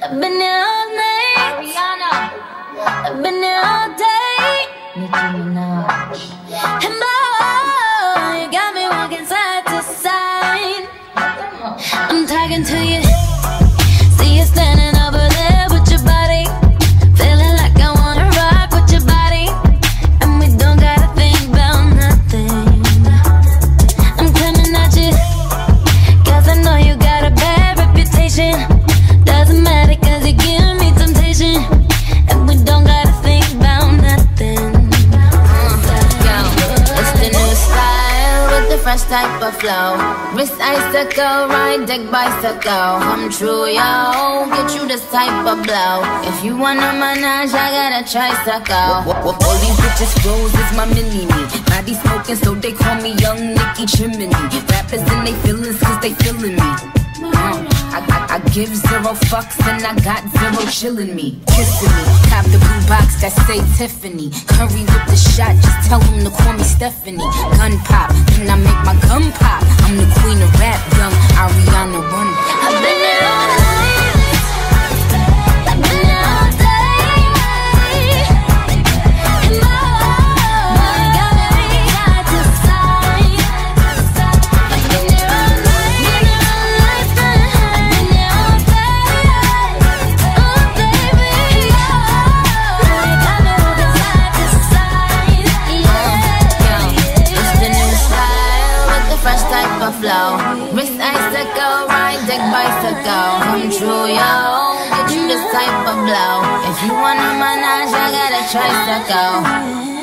I've been here all night. Ariana. I've been here all day. Nicki Minaj. And boy, you got me walking side to side. I'm talking to you. See you standing over there with your body. Feeling like I wanna rock with your body. And we don't gotta think about nothing. I'm coming at you, cause I know you got a bad reputation. Doesn't matter cause you give me temptation. And we don't gotta think about nothing. It's the new style with the fresh type of flow. Wrist icicle, ride deck bicycle. Come true, yo, get you this type of blow. If you wanna manage, I got a tricycle. All these bitches froze is my mini-me. Body smoking so they call me Young Nicki Chimney. Rappers in they feelings cause they feeling me. I give zero fucks and I got zero chillin' me. Kissing me, cop the blue box that say Tiffany. Curry with the shot, just tell them to call me Stephanie. Gun pop, then I make my gun pop. I'm the queen of rap, young Ariana Run. I've been here all night. I've been here all day. And boy, you got me side to side. I've been here all night. I've been here all day. Oh baby, you got me walking side to side. It's the new style with the fresh type of flow. Wrist icicle, ride deck bicycle. Come true, yo, get you this type of blow. If you wanna manage, I got a tricycle.